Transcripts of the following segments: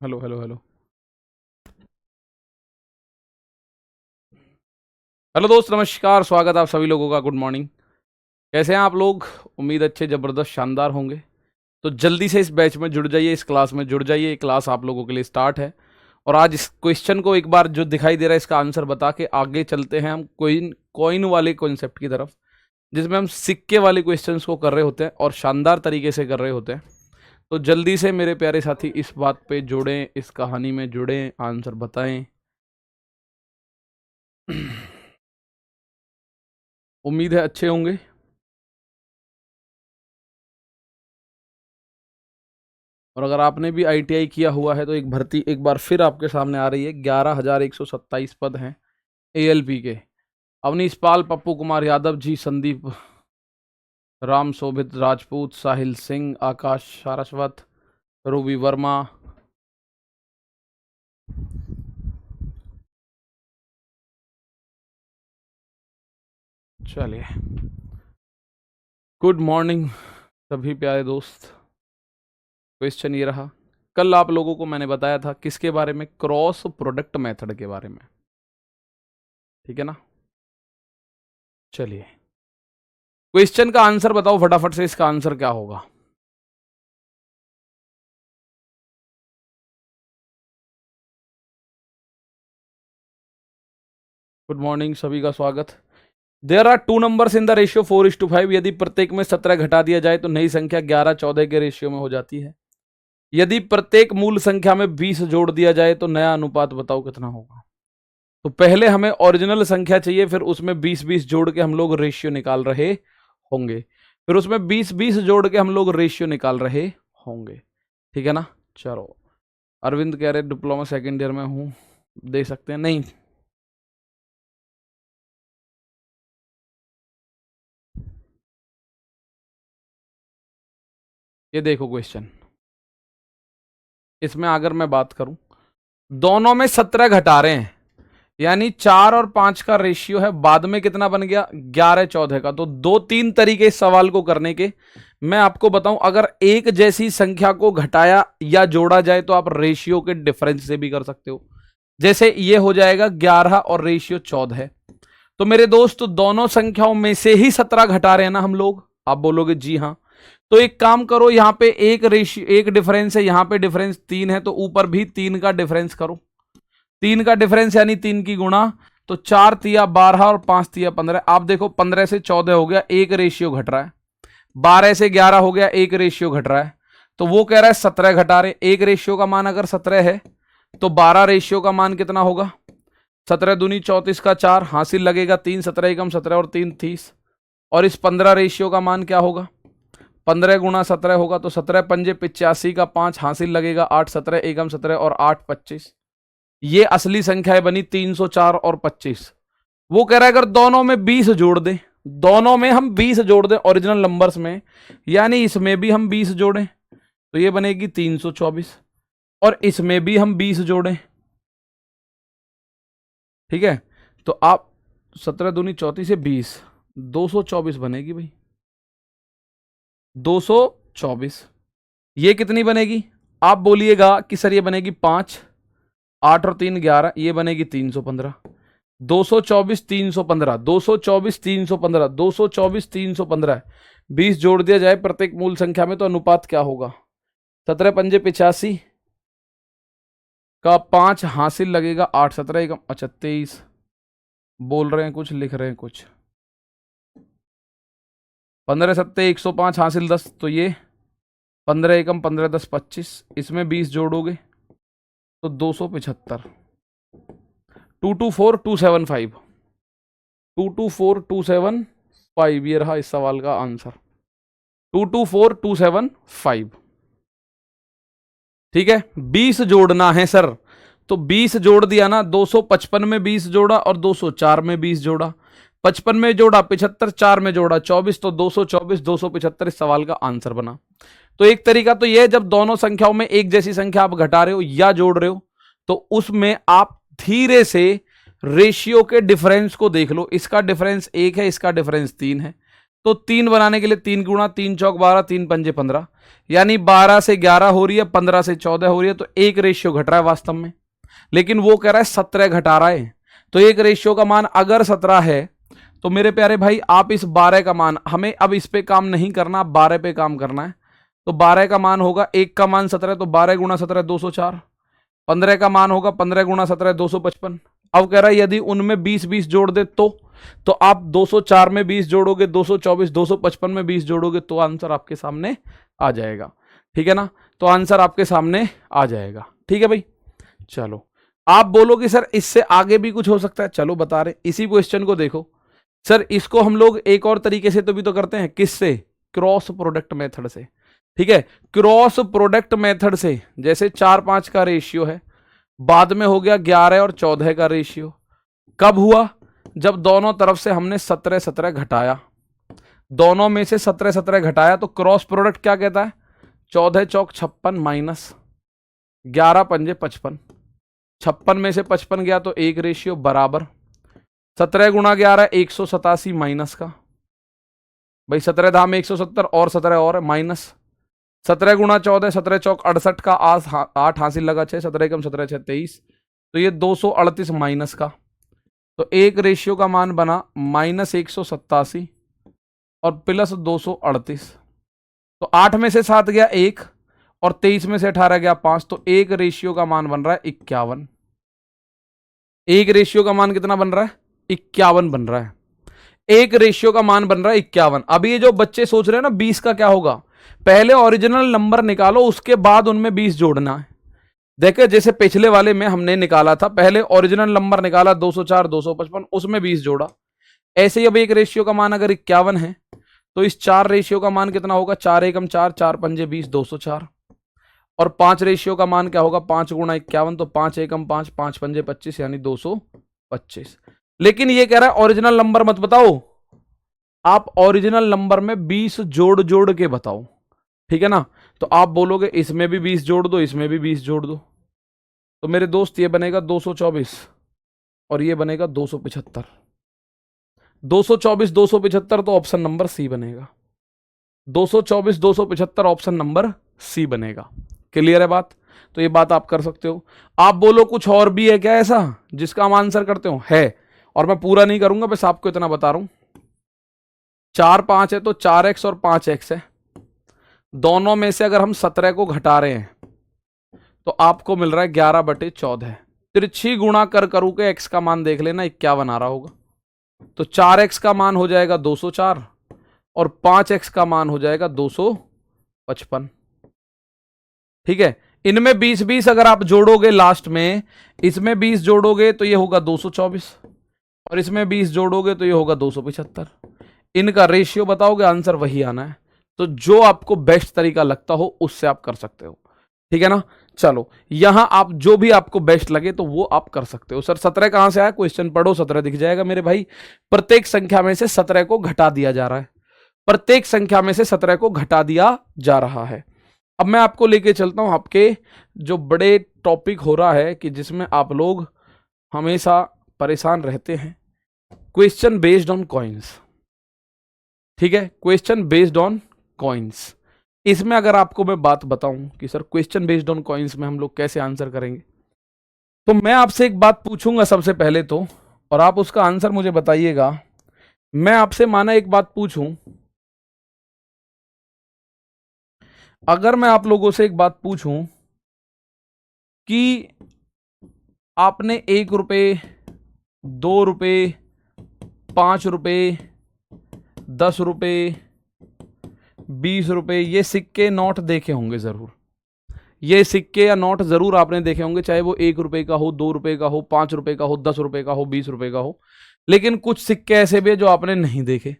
Hello hello hello. Hello दोस्त, नमस्कार, स्वागत आप सभी लोगों का। Good morning. कैसे हैं आप लोग? उम्मीद अच्छे, ज़बरदस्त, शानदार होंगे। तो जल्दी से इस बैच में जुड़ जाइए, इस क्लास में जुड़ जाइए। ये क्लास आप लोगों के लिए स्टार्ट है। और आज इस क्वेश्चन को एक बार जो दिखाई दे रहा है इसका आंसर बता के आगे चलते हैं हम कोइन कॉइन वाले कॉन्सेप्ट की तरफ, जिसमें हम सिक्के वाले क्वेश्चंस को कर रहे होते हैं और शानदार तरीके से कर रहे होते हैं। तो जल्दी से मेरे प्यारे साथी इस बात पे जुड़ें, इस कहानी में जुड़ें, आंसर बताएं। उम्मीद है अच्छे होंगे। और अगर आपने भी आईटीआई किया हुआ है तो एक भर्ती एक बार फिर आपके सामने आ रही है। 11,127 पद हैं एएलपी के। अवनीश पाल, पप्पू कुमार यादव जी, संदीप, राम शोभित राजपूत, साहिल सिंह, आकाश सारस्वत, रूबी वर्मा। चलिए, गुड मॉर्निंग सभी प्यारे दोस्त। क्वेश्चन ये रहा। कल आप लोगों को मैंने बताया था किसके बारे में? क्रॉस प्रोडक्ट मेथड के बारे में। ठीक है ना? चलिए, क्वेश्चन का आंसर बताओ फटाफट से। इसका आंसर क्या होगा? गुड मॉर्निंग, सभी का स्वागत। There are two numbers in the ratio 4:5। यदि प्रत्येक में 17 घटा दिया जाए तो नई संख्या 11-14 के रेशियो में हो जाती है। यदि प्रत्येक मूल संख्या में 20 जोड़ दिया जाए तो नया अनुपात बताओ कितना होगा। तो पहले हमें ओरिजिनल संख्या चाहिए, फिर उसमें 20-20 जोड़ के हम लोग रेशियो निकाल रहे होंगे। फिर उसमें 20-20 जोड़ के हम लोग रेशियो निकाल रहे होंगे। ठीक है ना? चलो, अरविंद कह रहे डिप्लोमा सेकेंड ईयर में हूं, दे सकते हैं। नहीं, ये देखो क्वेश्चन, इसमें अगर मैं बात करूं, दोनों में 17 घटा रहे हैं, यानी 4 और 5 का रेशियो है। बाद में कितना बन गया? 11-14 का। तो 2-3 तरीके इस सवाल को करने के। मैं आपको बताऊं, अगर एक जैसी संख्या को घटाया या जोड़ा जाए तो आप रेशियो के डिफरेंस से भी कर सकते हो। जैसे ये हो जाएगा 11 और रेशियो 14 है। तो मेरे दोस्त, दोनों संख्याओं में से ही 17 घटा रहे हैं ना हम लोग? आप बोलोगे जी हाँ। तो एक काम करो, यहां पे एक रेशियो, एक डिफरेंस है, यहां पे डिफरेंस 3 है, तो ऊपर भी 3 का डिफरेंस करो। 3 का डिफरेंस यानी 3 की गुणा। तो 4 तिया 12 और 5 तिया 15। आप देखो 15 से 14 हो गया, एक रेशियो घट रहा है। 12 से 11 हो गया, एक रेशियो घट रहा है। तो वो कह रहा है 17 घटा रहे। एक रेशियो का मान अगर 17 है तो 12 रेशियो का मान कितना होगा? 17 दूनी 34 का 4 हासिल लगेगा 3, 17 एकम 17 और 3 30। और इस 15 रेशियो का मान क्या होगा? 15 गुणा 17 होगा, तो 17 पंजे 85 का 5 हासिल लगेगा 8, 17 एकम 17 और 8 25। ये असली संख्याएं बनी 304 और 25। वो कह रहा है अगर दोनों में 20 जोड़ दें, दोनों में हम 20 जोड़ दें ओरिजिनल नंबर्स में, यानी इसमें भी हम 20 जोड़ें तो ये बनेगी 324, और इसमें भी हम 20 जोड़ें। ठीक है? तो आप 17 दूनी 34 से 20, 224 बनेगी भाई, 224। ये कितनी बनेगी? आप बोलिएगा कि सर ये बनेगी 5, 8 और 3 11, ये बनेगी 315। 224 315, 224 315, 224 315। 20 जोड़ दिया जाए प्रत्येक मूल संख्या में तो अनुपात क्या होगा? 17 पंजे 85 का 5 हासिल लगेगा 8, 17 एकम, अच्छा 23। बोल रहे हैं कुछ, लिख रहे हैं कुछ। 15 सत्ते 105 हासिल 10, तो ये 15 एकम 15 10 25। इसमें 20 जोड़ोगे तो 275। 224275, 224275, ये रहा इस सवाल का आंसर, 224275। ठीक है? 20 जोड़ना है सर, तो 20 जोड़ दिया ना। 255 में 20 जोड़ा और 204 में 20 जोड़ा। 55 में जोड़ा 75, 4 में जोड़ा 24, तो 224 275 इस सवाल का आंसर बना। तो एक तरीका तो यह है, जब दोनों संख्याओं में एक जैसी संख्या आप घटा रहे हो या जोड़ रहे हो तो उसमें आप धीरे से रेशियो के डिफरेंस को देख लो। इसका डिफरेंस 1 है, इसका डिफरेंस 3 है, तो 3 बनाने के लिए 3 गुणा 3 चौक 12, 3 पंजे 15, यानी 12 से 11 हो रही है, 15 से 14 हो रही है, तो एक रेशियो घट रहा है वास्तव में। लेकिन वो कह रहा है 17 घटा रहा है, तो एक रेशियो का मान अगर 17 है तो मेरे प्यारे भाई आप इस 12 का मान, हमें अब इस पे काम नहीं करना, 12 पे काम करना है। तो 12 का मान होगा, एक का मान 17, तो 12 गुणा 17 204। 15 का मान होगा 15 गुणा 17 255। अब कह रहा है यदि उनमें 20-20 जोड़ दे तो आप 204 में 20 जोड़ोगे, 224 255 में 20 जोड़ोगे तो आंसर आपके सामने आ जाएगा। ठीक है ना, तो आंसर आपके सामने आ जाएगा। ठीक है भाई, चलो आप बोलोगे सर इससे आगे भी कुछ हो सकता है, चलो बता रहे। इसी क्वेश्चन को देखो सर, इसको हम लोग एक और तरीके से तो भी तो करते हैं, किससे? क्रॉस प्रोडक्ट मेथड से। ठीक है, क्रॉस प्रोडक्ट मेथड से, जैसे 4-5 का रेशियो है, बाद में हो गया 11 और 14 का रेशियो। कब हुआ? जब दोनों तरफ से हमने 17-17 घटाया, दोनों में से 17-17 घटाया, तो क्रॉस प्रोडक्ट क्या कहता है? 14 चौक 56 माइनस 11 पंजे 55, 56 में से 55 गया तो एक रेशियो बराबर 17 गुणा 11 187 माइनस का, भाई 17 धाम 170 और 17 और माइनस 17 गुणा 14 17 चौक 68 का 8 हासिल लगा 6, 17 कम 17 6 23, तो ये 238 माइनस का, तो एक रेशियो का मान बना -187 और प्लस 238। तो 8 में से 7 गया 1 और 23 में से 18 गया 5, तो एक रेशियो का मान बन रहा है 51। एक रेशियो का मान कितना बन रहा है? 51 बन रहा है। एक रेशियो का मान बन रहा है 51। अब ये जो बच्चे सोच रहे हैं ना 20 का क्या होगा, पहले ओरिजिनल नंबर निकालो, उसके बाद उनमें 20 जोड़ना है। देखो जैसे पिछले वाले में हमने निकाला था, पहले ओरिजिनल नंबर निकाला 204 255, उसमें 20 जोड़ा। ऐसे ही अब एक रेशियो का मान अगर 51 है तो इस 4 रेशियो का मान कितना होगा? 4 एकम 4 4 पंजे 20 204। और 5 रेशियो का मान क्या होगा? 5 गुणा 51, तो 5 एकम 5 5 पंजे 25 यानी 225। लेकिन ये कह रहा है ओरिजिनल नंबर मत बताओ, आप ओरिजिनल नंबर में 20 जोड़ जोड़ के बताओ। ठीक है ना, तो आप बोलोगे इसमें भी 20 जोड़ दो, इसमें भी 20 जोड़ दो, तो मेरे दोस्त ये बनेगा 224 और ये बनेगा 275। 224 275 तो ऑप्शन नंबर सी बनेगा। 224 275 ऑप्शन नंबर सी बनेगा। क्लियर है बात? तो ये बात आप कर सकते हो। आप बोलो कुछ और भी है क्या ऐसा जिसका हम आंसर करते हो? है, और मैं पूरा नहीं करूंगा, बस आपको इतना बता रहा हूं। 4-5 है तो 4x और 5x है, दोनों में से अगर हम 17 को घटा रहे हैं तो आपको मिल रहा है 11/14। तिरछी गुणा कर करू के x का मान देख लेना, 51 आ रहा होगा। तो 4x का मान हो जाएगा 204 और 5x का मान हो जाएगा 255। ठीक है, इनमें 20-20 अगर आप जोड़ोगे लास्ट में, इसमें 20 जोड़ोगे तो ये होगा 224 और इसमें 20 जोड़ोगे तो ये होगा 275। इनका रेशियो बताओगे, आंसर वही आना है। तो जो आपको बेस्ट तरीका लगता हो उससे आप कर सकते हो। ठीक है ना, चलो यहां आप जो भी आपको बेस्ट लगे तो वो आप कर सकते हो। सर 17 कहां से आया? क्वेश्चन पढ़ो, 17 दिख जाएगा मेरे भाई। प्रत्येक संख्या में से 17 को घटा दिया जा रहा है, प्रत्येक संख्या में से 17 को घटा दिया जा रहा है। अब मैं आपको लेके चलता हूं आपके जो बड़े टॉपिक हो रहा है कि जिसमें आप लोग हमेशा परेशान रहते हैं, क्वेश्चन बेस्ड ऑन कॉइन्स। ठीक है, क्वेश्चन बेस्ड ऑन कॉइन्स। इसमें अगर आपको मैं बात बताऊं कि sir question based on coins में हम लोग कैसे आंसर करेंगे, तो मैं आपसे एक बात पूछूंगा सबसे पहले तो, और आप उसका आंसर मुझे बताइएगा। मैं आपसे माना एक बात पूछूं, अगर मैं आप लोगों से एक बात पूछूं कि आपने 1 रुपये 2 रुपये 5 रुपये 10 रुपये 20 रुपये ये सिक्के नोट देखे होंगे जरूर। ये सिक्के या नोट जरूर आपने देखे होंगे, चाहे वो 1 रुपये का हो, 2 रुपये का हो, 5 रुपये का हो, 10 रुपये का हो, 20 रुपये का हो। लेकिन कुछ सिक्के ऐसे भी है जो आपने नहीं देखे,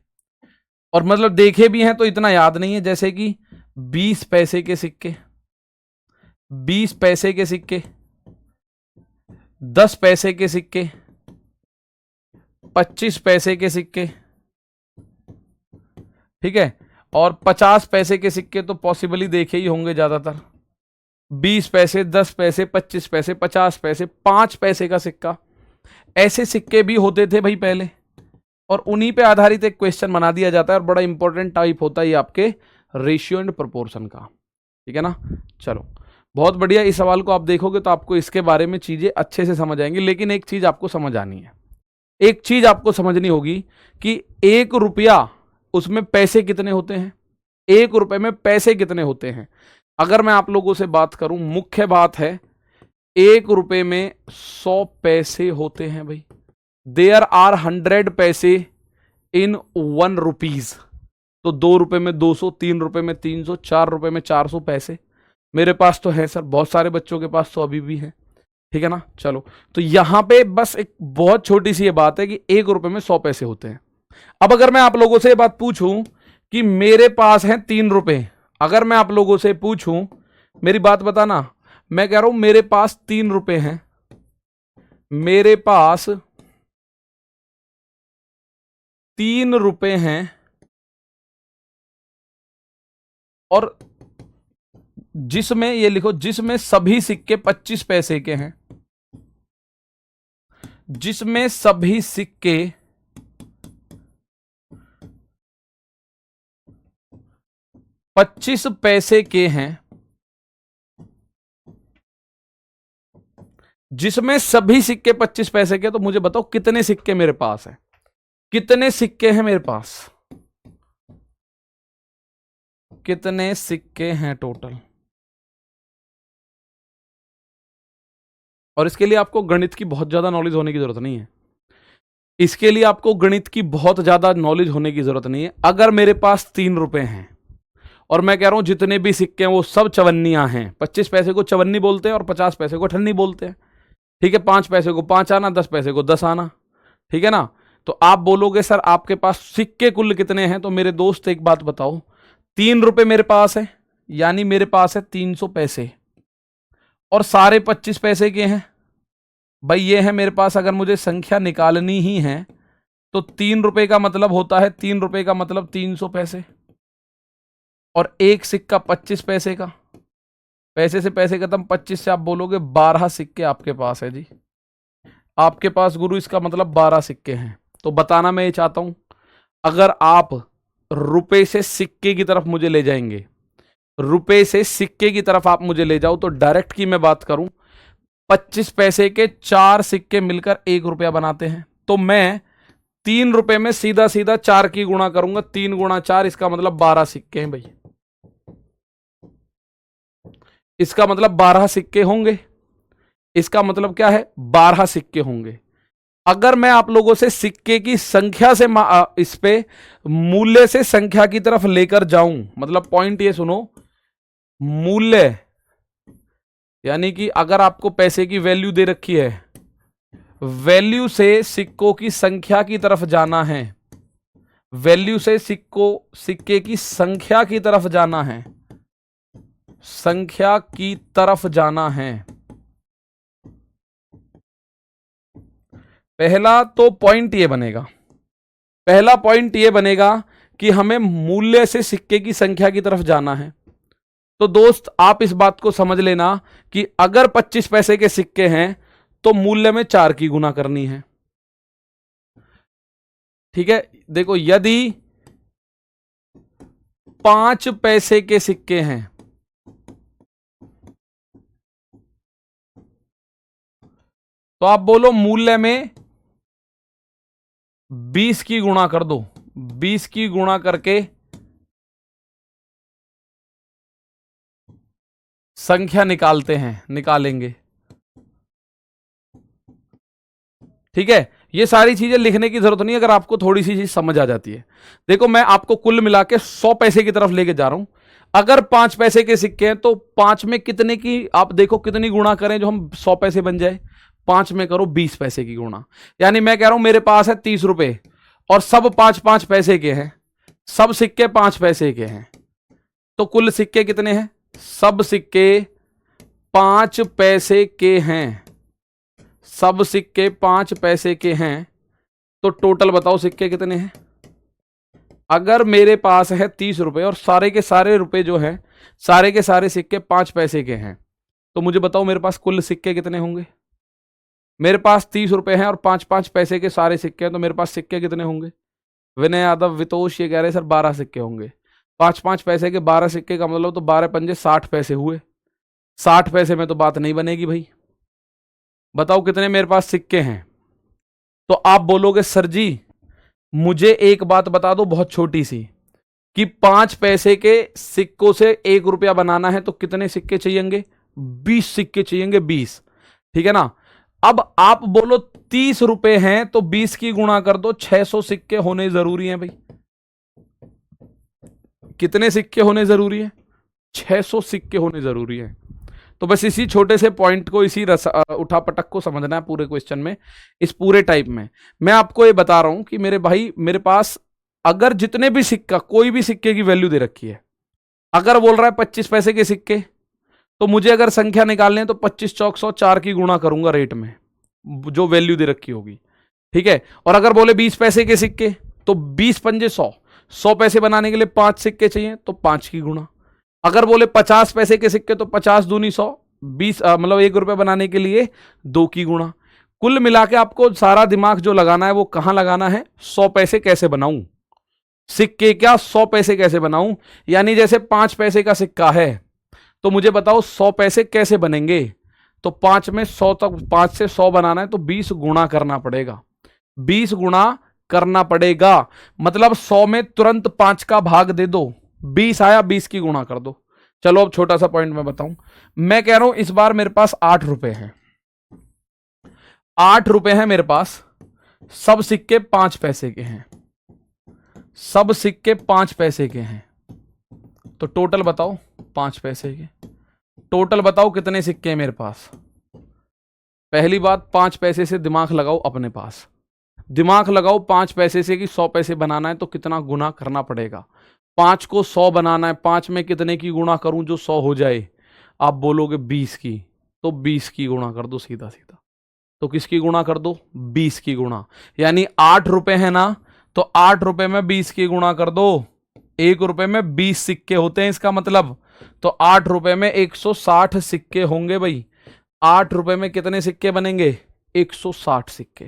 और मतलब देखे भी हैं तो इतना याद नहीं है। जैसे कि 20 पैसे के सिक्के, 20 पैसे के सिक्के, 10 पैसे के सिक्के, 25 पैसे के सिक्के, ठीक है, और 50 पैसे के सिक्के तो पॉसिबली देखे ही होंगे ज्यादातर। 20 पैसे, 10 पैसे, 25 पैसे, 50 पैसे, 5 पैसे का सिक्का, ऐसे सिक्के भी होते थे भाई पहले। और उन्हीं पे आधारित एक क्वेश्चन बना दिया जाता है और बड़ा इंपॉर्टेंट टाइप होता है ये आपके रेशियो एंड प्रोपोर्शन का। ठीक है ना। चलो बहुत बढ़िया। इस सवाल को आप देखोगे तो आपको इसके बारे में चीजें अच्छे से समझ आएंगी, लेकिन एक चीज आपको समझ आनी है, एक चीज आपको समझनी होगी कि 1 रुपया उसमें पैसे कितने होते हैं, 1 रुपए में पैसे कितने होते हैं। अगर मैं आप लोगों से बात करूं, मुख्य बात है 1 रुपए में 100 पैसे होते हैं भाई। देयर आर 100 पैसे इन 1 रुपीज। तो 2 रुपए में 200, 3 रुपए में 300, 4 रुपए में 400 पैसे। मेरे पास तो है सर, बहुत सारे बच्चों के पास तो अभी भी है। ठीक है ना। चलो तो यहां पे बस एक बहुत छोटी सी ये बात है कि 1 रुपए में 100 पैसे होते हैं। अब अगर मैं आप लोगों से ये बात पूछूं कि मेरे पास है 3 रुपए, अगर मैं आप लोगों से पूछूं, मेरी बात बताना, मैं कह रहा हूं मेरे पास 3 रुपए हैं, मेरे पास 3 रुपए हैं और जिसमें ये लिखो, जिसमें सभी सिक्के 25 पैसे के हैं, जिसमें सभी सिक्के 25 पैसे के हैं, जिसमें सभी सिक्के 25 पैसे के। तो मुझे बताओ कितने सिक्के मेरे पास हैं, कितने सिक्के हैं मेरे पास, कितने सिक्के हैं टोटल। और इसके लिए आपको गणित की बहुत ज्यादा नॉलेज होने की जरूरत नहीं है, इसके लिए आपको गणित की बहुत ज्यादा नॉलेज होने की जरूरत नहीं है। अगर मेरे पास 3 रुपए हैं और मैं कह रहा हूं जितने भी सिक्के हैं वो सब चवन्नियां हैं, 25 पैसे को चवन्नी बोलते हैं और 50 पैसे को अठन्नी बोलते हैं। ठीक है, 5 पैसे को 5 आना, 10 पैसे को 10 आना। ठीक है ना। तो आप बोलोगे सर आपके पास सिक्के कुल कितने हैं, तो मेरे दोस्त एक बात बताओ, 3 रुपए मेरे पास है, यानी मेरे पास है 300 पैसे, और सारे 25 पैसे के हैं भाई। ये है मेरे पास, अगर मुझे संख्या निकालनी ही है तो 3 रुपए का मतलब होता है, 3 रुपए का मतलब 300 पैसे, और एक सिक्का 25 पैसे का। पैसे से पैसे खत्म, 25 से आप बोलोगे 12 सिक्के आपके पास है जी, आपके पास गुरु, इसका मतलब 12 सिक्के हैं। तो बताना मैं ये चाहता हूं, अगर आप रुपए से सिक्के की तरफ मुझे ले जाएंगे, रुपए से सिक्के की तरफ आप मुझे ले जाओ, तो डायरेक्ट की मैं बात करूं, 25 पैसे के 4 सिक्के मिलकर 1 रुपया बनाते हैं। तो मैं 3 रुपए में सीधा सीधा 4 की गुणा करूंगा, 3 गुणा 4, इसका मतलब 12 सिक्के हैं भाई, इसका मतलब 12 सिक्के होंगे। इसका मतलब क्या है, 12 सिक्के होंगे। अगर मैं आप लोगों से सिक्के की संख्या से इस पे मूल्य से संख्या की तरफ लेकर जाऊं, मतलब पॉइंट ये सुनो, मूल्य यानी कि अगर आपको पैसे की वैल्यू दे रखी है, वैल्यू से सिक्कों की संख्या की तरफ जाना है, वैल्यू से सिक्के की संख्या की तरफ जाना है, संख्या की तरफ जाना है। पहला तो पॉइंट ये बनेगा, पहला पॉइंट ये बनेगा कि हमें मूल्य से सिक्के की संख्या की तरफ जाना है। तो दोस्त आप इस बात को समझ लेना कि अगर 25 पैसे के सिक्के हैं तो मूल्य में 4 की गुना करनी है। ठीक है, देखो यदि 5 पैसे के सिक्के हैं तो आप बोलो मूल्य में 20 की गुणा कर दो, 20 की गुणा करके संख्या निकालते हैं, निकालेंगे। ठीक है, ये सारी चीजें लिखने की जरूरत नहीं, अगर आपको थोड़ी सी चीज समझ आ जाती है। देखो मैं आपको कुल मिला के 100 पैसे की तरफ लेके जा रहा हूं। अगर 5 पैसे के सिक्के हैं तो 5 में कितने की आप देखो कितनी गुणा करें जो हम 100 पैसे बन जाए। 5 में करो 20 पैसे की गुणा, यानी मैं कह रहा हूं मेरे पास है 30 रुपए और सब 5-5 पैसे के हैं, सब सिक्के 5 पैसे के हैं। तो कुल सिक्के कितने हैं, सब सिक्के 5 पैसे के हैं, सब सिक्के 5 पैसे के हैं। तो टोटल बताओ सिक्के कितने हैं। अगर मेरे पास है 30 रुपए और सारे के सारे रुपए जो है, सारे के सारे सिक्के 5 पैसे के हैं, तो मुझे बताओ मेरे पास कुल सिक्के कितने होंगे। मेरे पास 30 रुपए हैं और 5-5 पैसे के सारे सिक्के हैं, तो मेरे पास सिक्के कितने होंगे? विनय यादव वितोष ये कह रहे सर 12 सिक्के होंगे। 5-5 पैसे के 12 सिक्के का मतलब तो 12 पंजे 60 पैसे हुए। 60 पैसे में तो बात नहीं बनेगी भाई। बताओ कितने मेरे पास सिक्के हैं? तो आप बोलोगे सर जी मुझे एक बात बता दो बहुत छोटी सी, कि 5 पैसे के सिक्कों से 1 रुपया बनाना है तो कितने सिक्के चाहिएंगे? 20 सिक्के चाहिएंगे, 20। ठीक है ना। अब आप बोलो 30 रुपए हैं तो 20 की गुणा कर दो, 600 सिक्के होने जरूरी हैं भाई। कितने सिक्के होने जरूरी है? 600 सिक्के होने जरूरी है। तो बस इसी छोटे से पॉइंट को, इसी उठापटक को समझना है पूरे क्वेश्चन में, इस पूरे टाइप में। मैं आपको ये बता रहा हूं कि मेरे भाई मेरे पास अगर जितने भी सिक्का, कोई भी सिक्के की वैल्यू दे रखी है, अगर बोल रहा है 25 पैसे के सिक्के, तो मुझे अगर संख्या निकालनी है तो 25 चौक 100, 4 की गुणा करूंगा रेट में जो वैल्यू दे रखी होगी। ठीक है। और अगर बोले 20 पैसे के सिक्के तो 20 पंजे 100, 100 पैसे बनाने के लिए 5 सिक्के चाहिए तो 5 की गुणा। अगर बोले 50 पैसे के सिक्के तो 50 दूनी 100, 20 मतलब 1 रुपए बनाने के लिए 2 की गुणा। कुल मिला के आपको सारा दिमाग जो लगाना है वो कहां लगाना है? 100 पैसे कैसे बनाऊं, सिक्के क्या 100 पैसे कैसे बनाऊं। यानी जैसे 5 पैसे का सिक्का है तो मुझे बताओ 100 पैसे कैसे बनेंगे। तो 5 में 100 तक, 5 से 100 बनाना है तो 20 गुणा करना पड़ेगा, 20 गुणा करना पड़ेगा। मतलब 100 में तुरंत 5 का भाग दे दो, 20 आया, 20 की गुणा कर दो। चलो अब छोटा सा पॉइंट मैं बताऊं। मैं कह रहा हूं इस बार मेरे पास 8 रुपए हैं, 8 रुपए हैं मेरे पास, सब सिक्के 5 पैसे के हैं, सब सिक्के 5 पैसे के हैं। तो टोटल बताओ 5 पैसे के, टोटल बताओ कितने सिक्के हैं मेरे पास। पहली बात 5 पैसे से दिमाग लगाओ अपने पास, दिमाग लगाओ 5 पैसे से कि 100 पैसे बनाना है तो कितना गुना करना पड़ेगा। 5 को 100 बनाना है, 5 में कितने की गुणा करूं जो 100 हो जाए? आप बोलोगे 20 की, तो 20 की गुणा कर दो सीधा सीधा। तो किसकी गुणा कर दो? 20 की गुणा। यानी 8 रुपए है ना, तो 8 रुपए में 20 की गुणा कर दो। 1 रुपए में 20 सिक्के होते हैं इसका मतलब, तो 8 रुपए में 160 सिक्के होंगे भाई। 8 रुपए में कितने सिक्के बनेंगे? 160 सिक्के।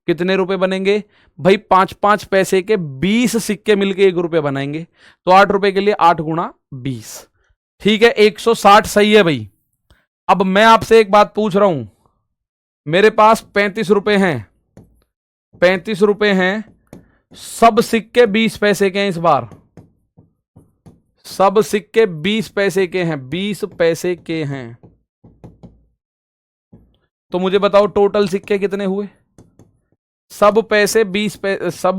कितने रुपए बनेंगे भाई? 5-5 पैसे के 20 सिक्के मिलके 1 रुपए बनाएंगे। तो 8 रुपए के लिए 8 गुणा 20। ठीक है, 160 सही है भाई। अब मैं आपसे एक बात पूछ रहा हूं, मेरे पास 35 रुपए हैं, 35 रुपए हैं, सब सिक्के 20 पैसे के हैं इस बार, सब सिक्के 20 पैसे के हैं, 20 पैसे के हैं। तो मुझे बताओ टोटल सिक्के कितने हुए? सब पैसे 20 सब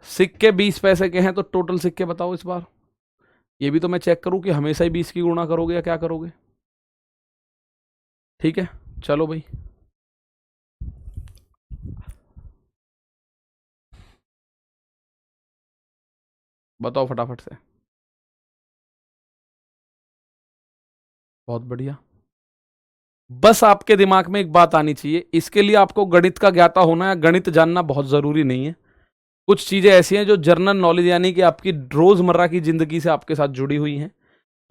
सिक्के 20 पैसे के हैं, तो टोटल सिक्के बताओ इस बार। ये भी तो मैं चेक करूं कि हमेशा ही 20 की गुणा करोगे या क्या करोगे। ठीक है, चलो भाई। बताओ फटाफट से। बहुत बढ़िया। बस आपके दिमाग में एक बात आनी चाहिए, इसके लिए आपको गणित का ज्ञाता होना है, गणित जानना बहुत जरूरी नहीं है। कुछ चीजें ऐसी हैं जो जनरल नॉलेज यानी कि आपकी रोजमर्रा की जिंदगी से आपके साथ जुड़ी हुई हैं।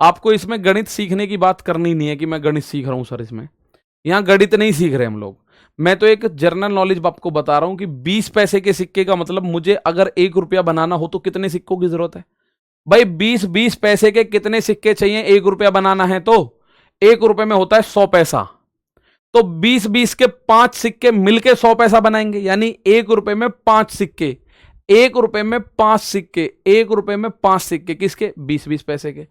आपको इसमें गणित सीखने की बात करनी नहीं है कि मैं गणित सीख रहा हूं सर, इसमें यहां गणित नहीं सीख रहे हम लोग। मैं तो एक जनरल नॉलेज आपको बता रहा हूं कि 20 पैसे के सिक्के का मतलब मुझे अगर 1 रुपया बनाना हो तो कितने सिक्कों की जरूरत है भाई? 20-20 पैसे के कितने सिक्के चाहिए 1 रुपया बनाना है? तो 1 रुपए में होता है 100 पैसा, तो 20-20 के 5 सिक्के मिलके 100 पैसा बनाएंगे। यानी 1 रुपए में 5 सिक्के, 1 रुपए में 5 सिक्के, 1 रुपए में 5 सिक्के किसके? 20-20 पैसे के।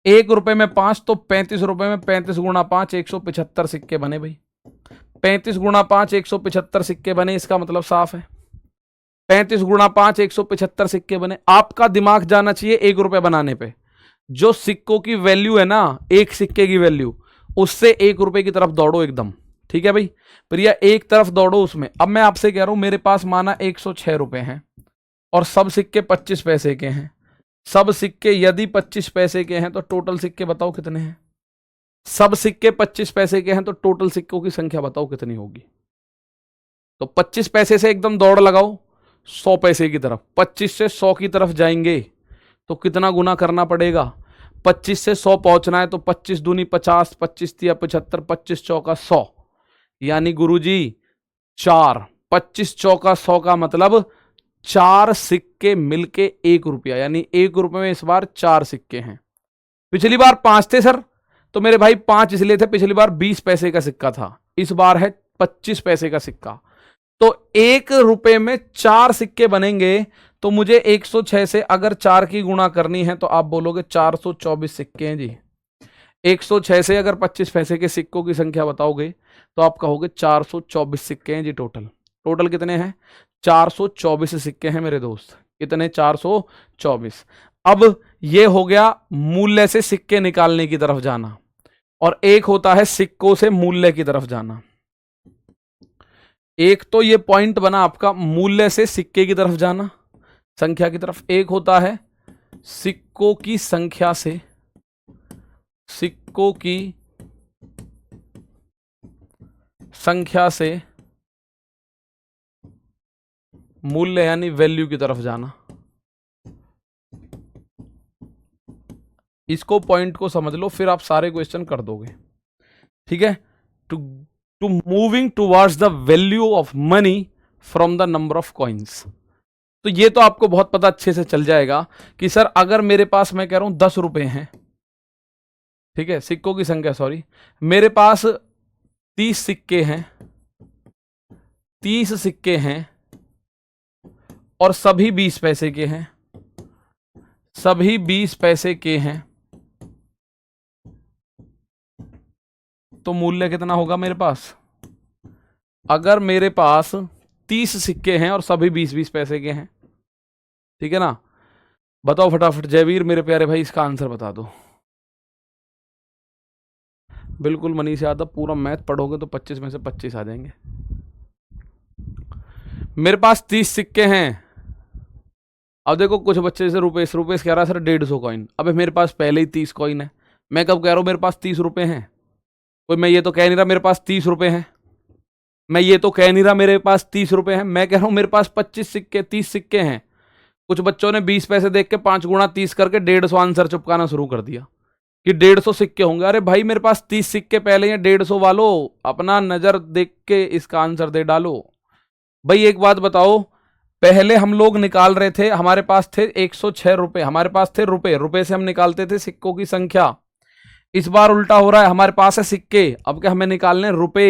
1 रुपए में 5 तो 35 रुपए में 35 गुणा 5 175 सिक्के बने भाई। 35 गुणा 5 175 सिक्के बने, इसका मतलब साफ है 35 गुणा 5 175 सिक्के बने। आपका दिमाग जाना चाहिए 1 रुपए बनाने पे, जो सिक्कों की वैल्यू है ना, एक सिक्के की वैल्यू, उससे 1 रुपए की तरफ दौड़ो एकदम। ठीक है भाई प्रिया, एक तरफ दौड़ो उसमें। अब मैं आपसे कह रहा हूं मेरे पास माना 106 रुपए हैं और सब सिक्के 25 पैसे के हैं। सब सिक्के यदि 25 पैसे के हैं तो टोटल सिक्के बताओ कितने हैं? सब सिक्के 25 पैसे के हैं तो टोटल सिक्कों की संख्या बताओ कितनी होगी? तो 25 पैसे से एकदम दौड़ लगाओ 100 पैसे की तरफ। 25 से 100 की तरफ जाएंगे तो कितना गुना करना पड़ेगा? 25 से 100 पहुंचना है तो 25 दूनी 50, 25 तिया 75, 25 चौका 100। यानी गुरुजी 4, 25 चौका 100 का मतलब 4 सिक्के मिलके 1 रुपया, यानी 1 रुपए में इस बार 4 सिक्के हैं। पिछली बार 5 थे सर, तो मेरे भाई 5 इसलिए थे, पिछली बार 20 पैसे का सिक्का था, इस बार है 25 पैसे का सिक्का। तो 1 रुपए में 4 सिक्के बनेंगे, तो मुझे 106 से अगर 4 की गुणा करनी है तो आप बोलोगे 424 सिक्के हैं जी। 106 से अगर 25 पैसे के सिक्कों की संख्या बताओगे तो आप कहोगे 424 सिक्के हैं जी। टोटल कितने हैं? 424 सिक्के हैं मेरे दोस्त। कितने? 424। अब ये हो गया मूल्य से सिक्के निकालने की तरफ जाना, और एक होता है सिक्कों से मूल्य की तरफ जाना। एक तो ये पॉइंट बना आपका मूल्य से सिक्के की तरफ जाना, संख्या की तरफ। एक होता है सिक्कों की संख्या से, सिक्कों की संख्या से मूल्य यानी वैल्यू की तरफ जाना। इसको पॉइंट को समझ लो, फिर आप सारे क्वेश्चन कर दोगे। ठीक है। To moving towards the value of money from the number of coins. तो ये तो आपको बहुत पता अच्छे से चल जाएगा कि सर अगर मेरे पास, मैं कह रहा हूं 10 रुपए हैं, ठीक है, सिक्कों की संख्या, सॉरी, मेरे पास 30 सिक्के हैं, 30 सिक्के हैं और सभी 20 पैसे के हैं, सभी 20 पैसे के हैं, तो मूल्य कितना होगा मेरे पास? अगर मेरे पास 30 सिक्के हैं और सभी 20-20 पैसे के हैं, ठीक है ना, बताओ फटाफट जयवीर मेरे प्यारे भाई, इसका आंसर बता दो। बिल्कुल मनीष यादव, पूरा मैथ पढ़ोगे तो 25 में से 25 आ जाएंगे। मेरे पास 30 सिक्के हैं। अब देखो कुछ बच्चे से रुपये कह रहा है सर 150 कॉइन। अबे मेरे पास पहले ही 30 कॉइन है, मैं कब कह रहा हूं मेरे पास 30 रुपए हैं? कोई मैं ये तो कह नहीं रहा मेरे पास 30 रुपए हैं, मैं ये तो कह नहीं रहा मेरे पास 30 रुपए हैं, मैं कह रहा हूं मेरे पास 25 सिक्के, 30 सिक्के हैं। कुछ बच्चों ने 20 पैसे देख के 5 गुणा 30 करके 150 आंसर चिपकाना शुरू कर दिया कि 150 सिक्के होंगे। अरे भाई मेरे पास 30 सिक्के पहले हैं, 150 वालों अपना नजर देख के इसका आंसर दे डालो। भाई एक बात बताओ, पहले हम लोग निकाल रहे थे, हमारे पास थे 106 रुपए, हमारे पास थे रुपए से हम निकालते थे सिक्कों की संख्या। इस बार उल्टा हो रहा है, हमारे पास है सिक्के, अब क्या हमें निकालने रुपए,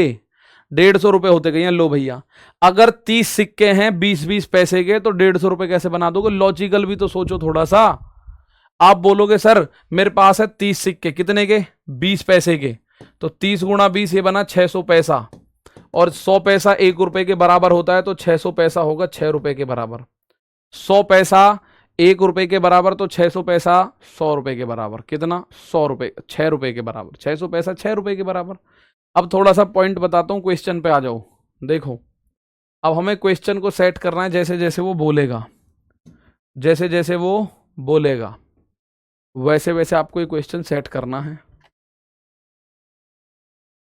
150 रुपए होते गए हैं। लो भैया, अगर 30 सिक्के हैं 20-20 पैसे के, तो 150 रुपए कैसे बना दोगे? लॉजिकल भी तो सोचो थोड़ा सा। आप बोलोगे सर मेरे पास है 30 सिक्के, कितने के? 20 पैसे के, तो 30 गुणा 20 ये बना 600 पैसा, और 100 पैसा 1 रुपए के बराबर होता है, तो 600 पैसा होगा 6 रुपए के बराबर। 100 पैसा 1 रुपए के बराबर, तो 600 पैसा 100 रुपए के बराबर। कितना? 100 रुपए, 6 रुपए के बराबर। 600 पैसा 6 रुपए के बराबर। अब थोड़ा सा पॉइंट बताता हूं, क्वेश्चन पे आ जाओ। देखो अब हमें क्वेश्चन को सेट करना है, जैसे जैसे वो बोलेगा, जैसे जैसे वो बोलेगा वैसे वैसे आपको ये क्वेश्चन सेट करना है।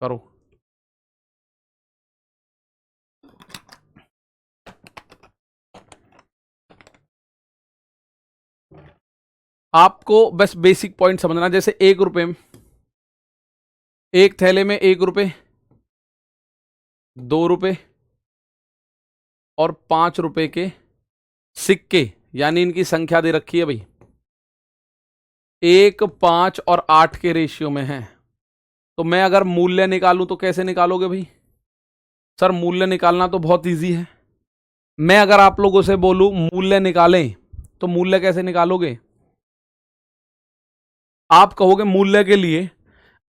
करो। आपको बस बेसिक पॉइंट समझना, जैसे 1 रुपए में, एक थैले में 1 रुपए, 2 रुपए और 5 रुपए के सिक्के, यानी इनकी संख्या दे रखी है भाई, 1, 5 और 8 के रेशियो में है। तो मैं अगर मूल्य निकालूं तो कैसे निकालोगे भाई? सर मूल्य निकालना तो बहुत इजी है। मैं अगर आप लोगों से बोलूं मूल्य निकालें, तो मूल्य कैसे निकालोगे? आप कहोगे मूल्य के लिए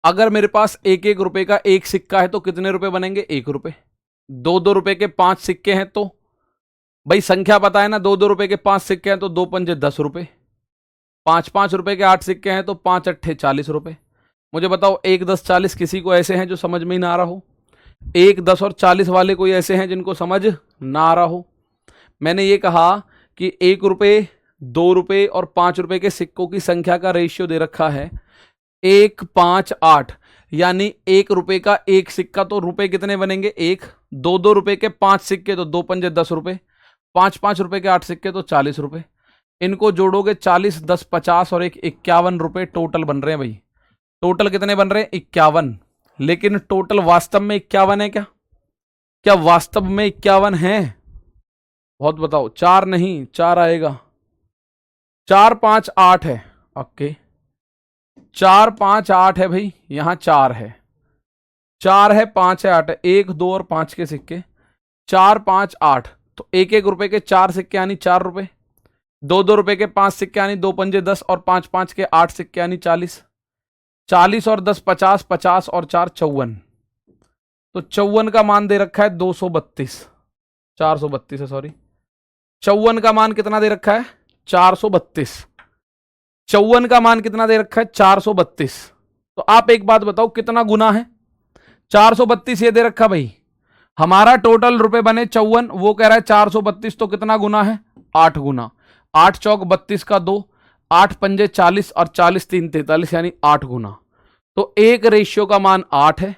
अगर मेरे पास 1-1 रुपए का एक सिक्का है तो कितने रुपए बनेंगे? 1 रुपए। 2-2 रुपए के 5 सिक्के हैं, तो भाई संख्या पता है ना, 2-2 रुपए के 5 सिक्के हैं तो 2 पंजे 10 रुपए। 5-5 रुपए के 8 सिक्के हैं तो 5 अट्ठे 40 रुपए। मुझे बताओ 1, 10, 40 किसी को ऐसे हैं जो समझ में ही ना आ रहा हो? 1, 10 और 40 वाले कोई ऐसे हैं जिनको समझ ना आ रहा हो? मैंने ये कहा कि 1 रुपए, 2 रुपए और 5 रुपए के सिक्कों की संख्या का रेशियो दे रखा है 1, 5, 8, यानी 1 रुपए का एक सिक्का, तो रुपए कितने बनेंगे? 1। 2-2 रुपए के 5 सिक्के तो 2 पंजे 10 रुपए। 5-5 रुपए के 8 सिक्के तो 40 रुपए। इनको जोड़ोगे 40, 10, 50 और 1, 51 रुपए टोटल बन रहे हैं भाई। टोटल कितने बन रहे हैं? 51। लेकिन टोटल वास्तव में 51 है क्या? क्या वास्तव में 51 है? बहुत बताओ। 4 नहीं, 4 आएगा। 4 5 8 है। ओके, 4 5 8 है भाई, यहां 4 है, 4 है, 5 है, 8 है, 1 2 और 5 के सिक्के, 4 5 8, तो 1 1 रुपए के 4 सिक्के यानी 4 रुपए, 2 2 रुपए के 5 सिक्के यानी 2 पंजे 10 और 5 5 के 8 सिक्के यानी 40, 40 और 10 50, 50 और 4 54, तो 54 का मान दे रखा है 232, 432 है, सॉरी, 54 का मान कितना दे रखा है? 432। 54 का मान कितना दे रखा है? 432। तो आप एक बात बताओ कितना गुना है? 432 ये दे रखा भाई, हमारा टोटल रुपए बने 54, वो कह रहा है 432, तो कितना गुना है? 8 गुना। 8 चौक 32 का 2, 8 पंजे 40 और 40 3 43 यानी 8 गुना। तो एक रेशियो का मान 8 है,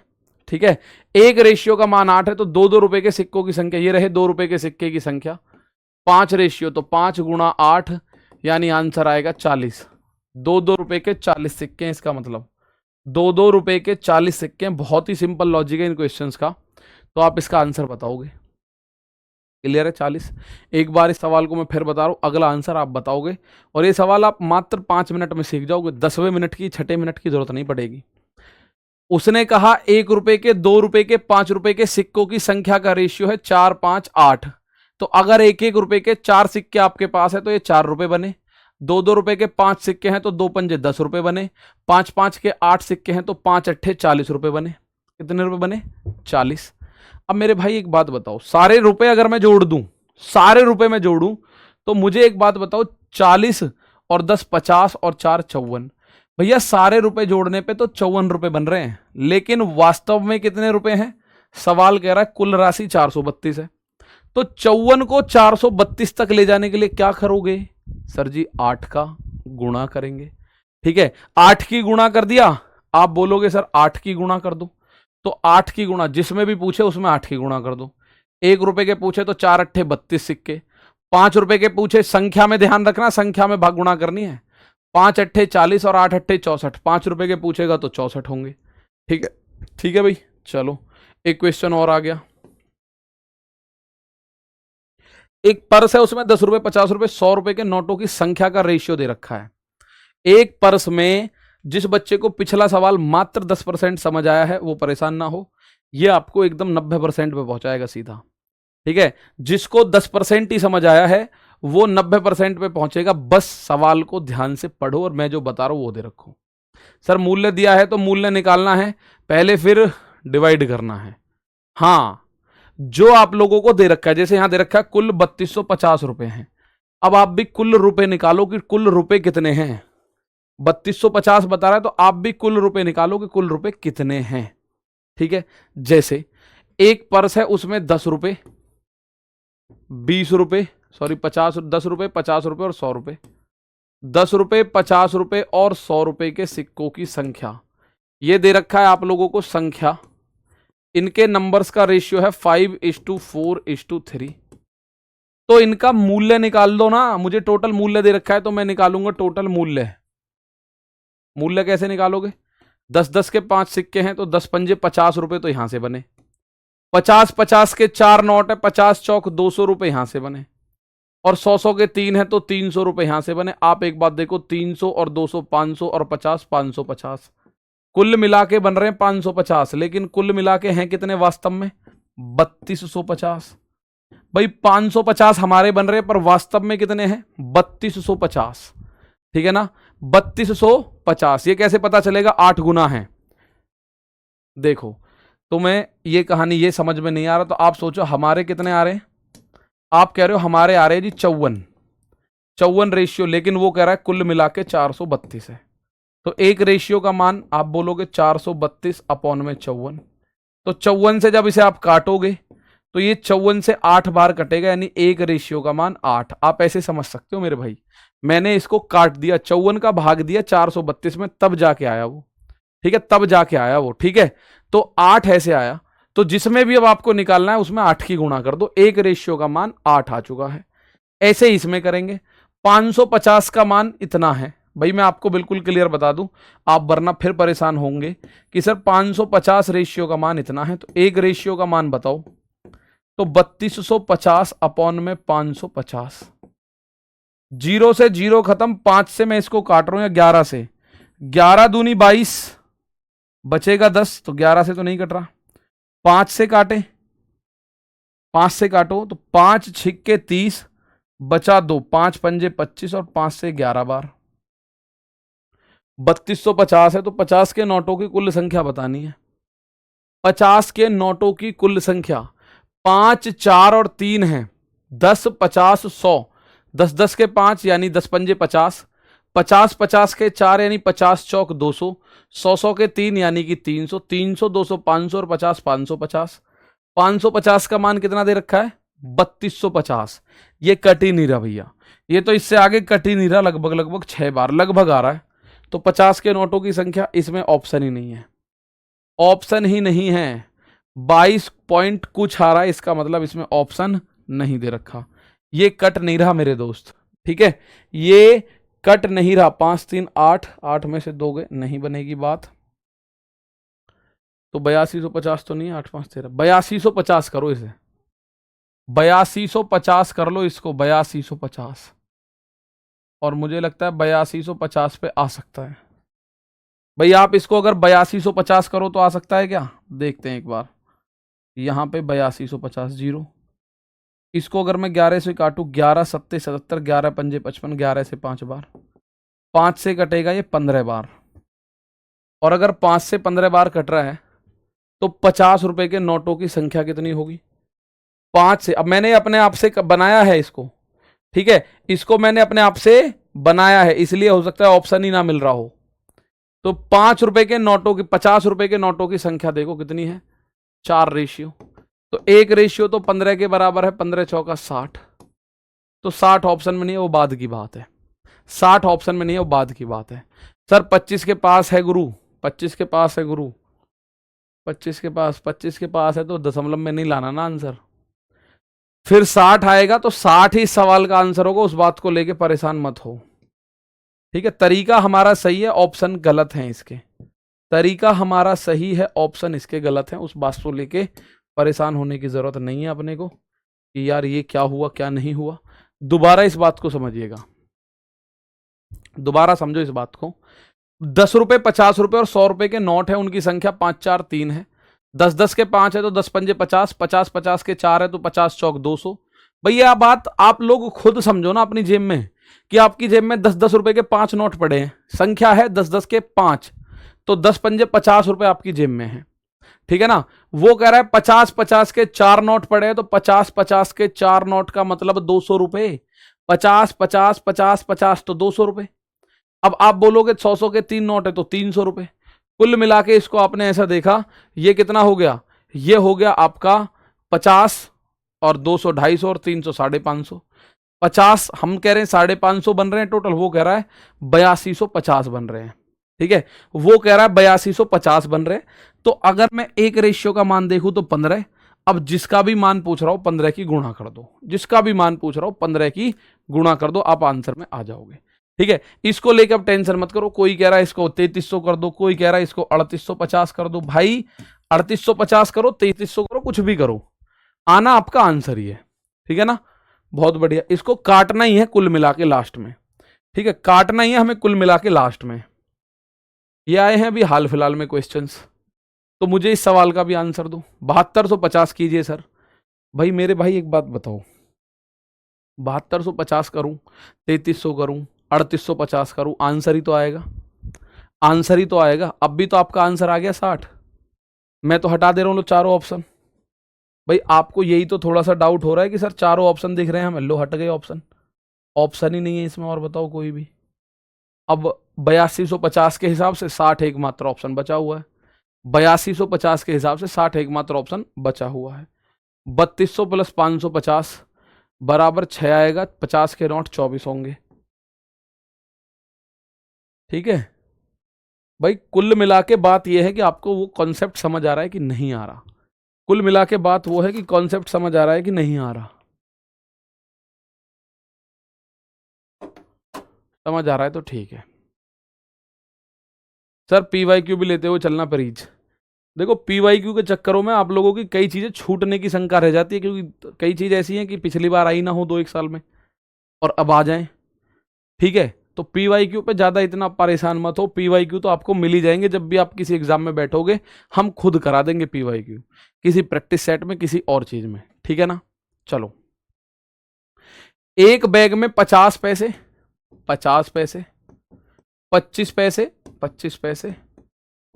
ठीक है, एक रेशियो का मान 8 है, तो 2 2 रुपए के सिक्कों की संख्या, ये रहे 2 रुपए के सिक्के की संख्या, 5 रेशियो, तो 5 गुणा 8 यानी आंसर आएगा 40। 2 2 रुपए के 40 सिक्के हैं, इसका मतलब 2 2 रुपए के 40 सिक्के हैं। बहुत ही सिंपल लॉजिक है इन क्वेश्चंस का, तो आप इसका आंसर बताओगे। क्लियर है? 40। एक बार इस सवाल को मैं फिर बता रहा हूं, अगला आंसर आप बताओगे, और ये सवाल आप मात्र 5 मिनट में सीख जाओगे, 10वें मिनट की 6ठे मिनट की जरूरत नहीं पड़ेगी। उसने कहा 1 रुपए के, 2 रुपए के, 5 रुपए के सिक्कों की संख्या का रेशियो है 4 5 8, तो अगर 1 1 रुपए के 4 सिक्के आपके पास है तो ये 4 रुपए बने, 2 2 रुपए के 5 सिक्के हैं तो 2 पंजे 10 रुपए बने, 5 5 के 8 सिक्के हैं तो 5 अट्ठे 40 रुपए बने। कितने रुपए बने? 40। अब मेरे भाई एक बात बताओ, सारे रुपए अगर मैं जोड़ दूं, सारे रुपए मैं जोड़ूं, तो मुझे एक बात बताओ, 40 और 10 50 और 4 54, भैया सारे रुपए जोड़ने पे तो 54 रुपए बन रहे हैं, लेकिन वास्तव में कितने रुपए हैं? सवाल कह रहा है कुल राशि 432 है, तो 54 को 432 तक ले जाने के लिए क्या करोगे? सर जी 8 का गुणा करेंगे, ठीक है, 8 की गुणा कर दिया, आप बोलोगे सर 8 की गुणा कर दो, तो 8 की गुणा, जिसमें भी पूछे उसमें 8 की गुणा कर दो। 1 रुपए के पूछे तो 4 अट्ठे 32 सिक्के, 5 रुपए के पूछे, संख्या में ध्यान रखना, संख्या में भाग गुणा करनी है, 5 अट्ठे 40 और 8 अट्ठे 64, 5 रुपए के पूछेगा तो 64 होंगे। ठीक है, ठीक है भाई, चलो एक क्वेश्चन और आ गया। एक पर्स है, उसमें 10 रुपए 50 रुपए 100 रुपए के नोटों की संख्या का रेशियो दे रखा है। एक पर्स में जिस बच्चे को पिछला सवाल मात्र 10% समझ आया है वो परेशान ना हो, ये आपको एकदम 90% पे पहुंचाएगा सीधा, ठीक है। जिसको 10% ही समझ आया है वो 90% पे पहुंचेगा, बस सवाल को ध्यान से पढ़ो और मैं जो बता रहा हूं वो दे रखो। सर मूल्य दिया है तो मूल्य निकालना है पहले, फिर डिवाइड करना है। हाँ, जो आप लोगों को दे रखा है, जैसे यहां दे रखा है कुल 3250 रुपए हैं, अब आप भी कुल रुपए निकालो कि कुल रुपए कितने हैं। 3250 बता रहा है तो आप भी कुल रुपए निकालो कि कुल रुपए कितने हैं, ठीक है। जैसे एक पर्स है, उसमें 10 रुपए 20 रुपए, सॉरी 50, 10 रुपए 50 रुपए और 100 रुपए, 10 रुपए 50 रुपए और 100 रुपए के सिक्कों की संख्या ये दे रखा है आप लोगों को संख्या। इनके नंबर्स का रेशियो है 5:4:3, तो इनका मूल्य निकाल दो ना। मुझे टोटल मूल्य दे रखा है तो मैं निकालूंगा टोटल मूल्य। मूल्य कैसे निकालोगे? 10-10 के 5 सिक्के हैं तो 10 पंजे 50 रुपए, तो यहां से बने। 50-50 के 4 नोट है, 50 चौक 200 रुपए यहां से बने, और 100-100 के 3 है तो 300 रुपए यहां से बने। आप एक बात देखो, 300 और 200 500 और 50 550, कुल मिला के बन रहे हैं 550, लेकिन कुल मिला के हैं कितने वास्तव में? 3250। भाई 550 हमारे बन रहे हैं पर वास्तव में कितने हैं? 3250, ठीक है ना। 3250, ये कैसे पता चलेगा? 8 गुना है। देखो तुम्हें ये कहानी ये समझ में नहीं आ रहा तो आप सोचो हमारे कितने आ रहे हैं। आप कह रहे हो हमारे आ रहे हैं जी 54 रेशियो, लेकिन वो कह रहा है कुल मिला के 432 है, तो एक रेशियो का मान आप बोलोगे 432 अपॉन में 54, तो 54 से जब इसे आप काटोगे तो ये 54 से 8 बार कटेगा, यानी एक रेशियो का मान 8। आप ऐसे समझ सकते हो मेरे भाई, मैंने इसको काट दिया, 54 का भाग दिया 432 में, तब जाके आया वो, ठीक है, तब जाके आया वो, ठीक है। तो 8 ऐसे आया, तो जिसमें भी अब आपको निकालना है उसमें 8 की गुणा कर दो, एक रेशियो का मान 8 आ चुका है। ऐसे ही इसमें करेंगे, 550 का मान इतना है, भाई मैं आपको बिल्कुल क्लियर बता दूं, आप वरना फिर परेशान होंगे कि सर 550 रेशियो का मान इतना है, तो एक रेशियो का मान बताओ। तो 3250 अपॉन में 550, जीरो से जीरो खत्म, 5 से मैं इसको काट रहा हूं या 11 से, 11 दूनी 22, बचेगा 10, तो 11 से तो नहीं कट रहा, 5 से काटे, 5 से काटो तो 5 छिक्के 30, बचा 2, 5 पंजे 25 और 5 से 11 बार, 3250 है। तो 50 के नोटों की कुल संख्या बतानी है, 50 के नोटों की कुल संख्या, 5, 4 और 3 है, 10, 50, 100, 10 10 के 5 यानी 10 पंजे 50, 50 50 के 4 यानी 50 चौक 200, 100 100 के 3 यानी कि 300, 300 200 500 और 50 550, 550 का मान कितना दे रखा है 3250। ये कट ही नहीं रहा भैया, ये तो इससे आगे कट ही नहीं रहा, लगभग लगभग 6 बार लगभग आ रहा है। तो 50 के नोटों की संख्या, इसमें ऑप्शन ही नहीं है, ऑप्शन ही नहीं है, 22 पॉइंट कुछ आ रहा है, इसका मतलब इसमें ऑप्शन नहीं दे रखा, ये कट नहीं रहा मेरे दोस्त। ठीक है, ये कट नहीं रहा, 5 3 8, 8 में से 2 गए, नहीं बनेगी बात। तो 8250 तो नहीं है, 8 5 13, 8250 करो इसे, 8250 कर लो इसको, 8250, और मुझे लगता है 8250 पे आ सकता है। भाई आप इसको अगर 8250 करो तो आ सकता है क्या, देखते हैं एक बार, यहां पे 8250 जीरो, इसको अगर मैं 11 से काटू, 11 सत्ते 77, 11 पंजे 55, 11 से 5 बार, 5 से कटेगा ये 15 बार, और अगर 5 से 15 बार कट रहा है तो 50 रुपए के नोटों की संख्या कितनी होगी, 5 से। अब मैंने अपने आप से बनाया है इसको, ठीक है, इसको मैंने अपने आप से बनाया है, इसलिए हो सकता है ऑप्शन ही ना मिल रहा हो। तो 5 रुपए के नोटों की, 50 रुपए के नोटों की संख्या देखो कितनी है, 4 रेशियो, तो 1 रेशियो तो 15 के बराबर है, 15 चौका 60, तो 60 ऑप्शन में नहीं है, वो बाद की बात है, 60 ऑप्शन में नहीं है, वो बाद की बात है। सर 25 के पास है गुरु, 25 के पास है गुरु, 25 के पास, 25 के पास है तो दशमलव में नहीं लाना ना आंसर, फिर 60 आएगा तो 60 ही सवाल का आंसर होगा, उस बात को लेके परेशान मत हो। ठीक है, तरीका हमारा सही है, ऑप्शन गलत है इसके, तरीका हमारा सही है, ऑप्शन इसके गलत है, उस बात को लेके परेशान होने की जरूरत नहीं है अपने को कि यार ये क्या हुआ क्या नहीं हुआ। दोबारा इस बात को समझिएगा, दोबारा समझो इस बात को, 10 रुपए 50 रुपए और 100 रुपए के नोट है, उनकी संख्या 5 4 3 है, 10 10 के 5 है तो 10 पंजे 50, 50 50 के 4 है तो 50 चौक 200। भैया बात आप लोग खुद समझो ना अपनी जेब में, कि आपकी जेब में 10 10 रुपए के 5 नोट पड़े हैं, संख्या है 10 10 के 5, तो 10 पंजे 50 रुपए आपकी जेब में है, ठीक है ना। वो कह रहा है 50 50 के 4 नोट पड़े हैं, तो 50 50 के 4 नोट का मतलब 200 रुपए, 50 50 50 50 तो 200 रुपए। अब आप बोलोगे 100 100 के 3 नोट है तो 300 रुपए, कुल मिला के इसको आपने ऐसा देखा, ये कितना हो गया, ये हो गया आपका 50 और 200 250 और 300 550, 50 हम कह रहे हैं 550 बन रहे हैं टोटल, वो कह रहा है 8250 बन रहे हैं, ठीक है, वो कह रहा है 8250 बन रहे हैं। तो अगर मैं एक रेशियो का मान देखूं तो 15, अब जिसका भी मान पूछ रहा हूं 15 की गुणा कर दो, जिसका भी मान पूछ रहा हूं 15 की गुणा कर दो, आप आंसर में आ जाओगे। ठीक है, इसको लेकर अब टेंशन मत करो, कोई कह रहा है इसको 3300 कर दो, कोई कह रहा है इसको 3850 कर दो, भाई 3850 करो 3300 करो कुछ भी करो, आना आपका आंसर ही है, ठीक है ना। बहुत बढ़िया, इसको काटना ही है कुल मिला के लास्ट में, ठीक है, काटना ही है हमें कुल मिला के लास्ट में। ये आए हैं अभी हाल फिलहाल में क्वेश्चंस, तो मुझे इस सवाल का भी आंसर दो, 7250 कीजिए सर। भाई मेरे भाई एक बात बताओ, 7250 करूं, 3300 करूं, 3850 करूं, आंसर ही तो आएगा, आंसर ही तो आएगा। अब भी तो आपका आंसर आ गया 60, मैं तो हटा दे रहा हूं चारों ऑप्शन। भाई आपको यही तो थोड़ा सा डाउट हो रहा है कि सर चारों ऑप्शन दिख रहे हैं हमें, लो हट गए ऑप्शन, ऑप्शन ही नहीं है इसमें, और बताओ कोई भी। अब 8250 के हिसाब से 60 एकमात्र ऑप्शन बचा हुआ है, 8250 के हिसाब से 60 एकमात्र ऑप्शन बचा हुआ है, 3200 प्लस 550 बराबर 6 आएगा, 50 के नोट 24 होंगे, ठीक है। भाई कुल मिला के बात यह है कि आपको वो कॉन्सेप्ट समझ आ रहा है कि नहीं आ रहा, कुल मिला के बात वो है कि कॉन्सेप्ट समझ आ रहा है कि नहीं आ रहा, समझ आ रहा है तो ठीक है। सर PYQ भी लेते हुए चलना परीज। देखो PYQ के चक्करों में आप लोगों की कई चीज़ें छूटने की शंका रह जाती है, क्योंकि कई चीज़ ऐसी हैं कि पिछली बार आई ना हो 2-1 साल में और अब आ जाएं। ठीक है, तो PYQ पे ज़्यादा इतना परेशान मत हो। PYQ तो आपको मिल ही जाएंगे जब भी आप किसी एग्जाम में बैठोगे, हम खुद करा देंगे PYQ किसी प्रैक्टिस सेट में, किसी और चीज़ में। ठीक है ना। चलो, एक बैग में 50 पैसे 50 पैसे, 25 पैसे 25 पैसे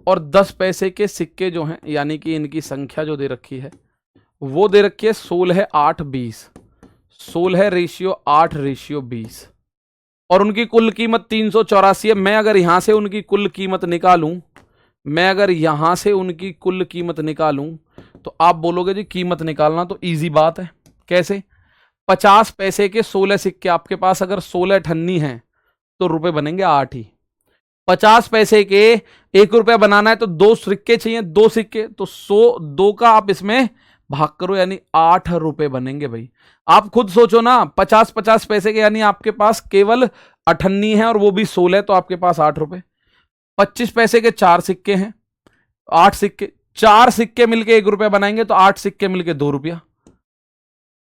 और 10 पैसे के सिक्के जो हैं, यानी कि इनकी संख्या जो दे रखी है वो दे रखी है 16 8 20, 16 रेशियो 8 रेशियो 20 और उनकी कुल कीमत 384 है। मैं अगर यहां से उनकी कुल कीमत निकालूं तो आप बोलोगे जी कीमत निकालना तो इजी बात है। कैसे? 50 पैसे के 16 सिक्के, आपके पास अगर 16 ठन्नी हैं तो रुपए बनेंगे 8 ही। 50 पैसे के 1 रुपया बनाना है तो 2 सिक्के चाहिए, 2 सिक्के, तो 100 का आप इसमें भाग करो, यानी 8 रुपए बनेंगे। भाई आप खुद सोचो ना, 50 पैसे के, यानी आपके पास केवल 98 है और वो भी 16, तो आपके पास 8 रुपए। 25 पैसे के 4 सिक्के हैं, 8 सिक्के, 4 सिक्के मिलके 1 रुपया बनाएंगे तो 8 सिक्के मिलके 2 रुपया।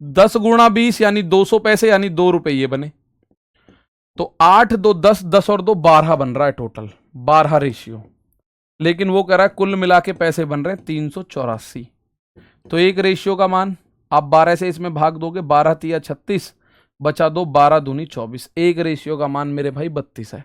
10 गुणा 20 यानी 200 पैसे, यानी 2 रुपए ये बने। तो 8 2 10, 10 और 2 12 बन रहा है टोटल, 12 रेशियो। लेकिन वो कह रहा है कुल मिला के पैसे बन रहे हैं 384। तो एक रेशियो का मान आप 12 से इसमें भाग दोगे, 12 तिया 36, बचा 2, 12 दूनी 24। एक रेशियो का मान मेरे भाई 32 है।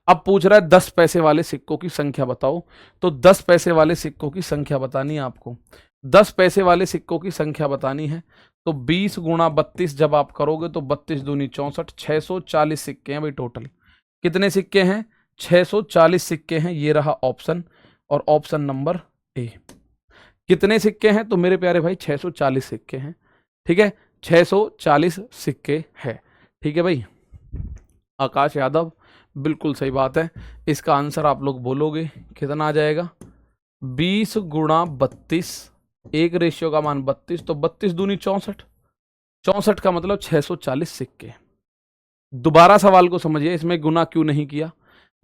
अब पूछ रहा है 10 पैसे वाले सिक्कों की संख्या बताओ। तो 10 पैसे वाले सिक्कों की संख्या बतानी है आपको। 10 पैसे वाले सिक्कों की संख्या बतानी है तो 20 गुणा 32 जब आप करोगे तो 32 दूनी 64, 640 सिक्के हैं भाई टोटल। कितने सिक्के हैं? 640 सिक्के हैं। ये रहा ऑप्शन, और ऑप्शन नंबर ए। कितने सिक्के हैं? तो मेरे प्यारे भाई 640 सिक्के हैं। ठीक है, 640 सिक्के है। ठीक है भाई। आकाश यादव, बिल्कुल सही बात है। इसका आंसर आप लोग बोलोगे कितना आ जाएगा? 20 गुणा 32, एक रेशियो का मान 32, तो 32 दूनी 64, 64 का मतलब 640 सिक्के। दोबारा सवाल को समझिए, इसमें गुना क्यों नहीं किया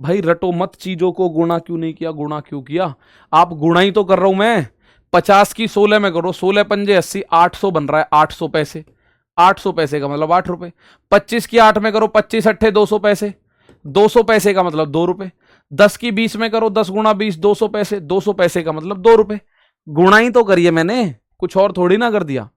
भाई? रटो मत चीजों को, गुणा क्यों नहीं किया, गुणा क्यों किया? आप गुणा ही तो कर रहा हूं मैं। 50 की 16 में करो, 16 पंजे 80, 800 बन रहा है, 800 पैसे। 800 पैसे का मतलब 8 रुपए। 25 की 8 में करो, 25 अट्ठे 200 पैसे, 200 पैसे का मतलब 2 रुपए। 10 की 20 में करो, 10 गुणा 20, 200 पैसे, 200 पैसे का मतलब 2 रुपए। गुणा ही तो करिए मैंने, कुछ और थोड़ी ना कर दिया,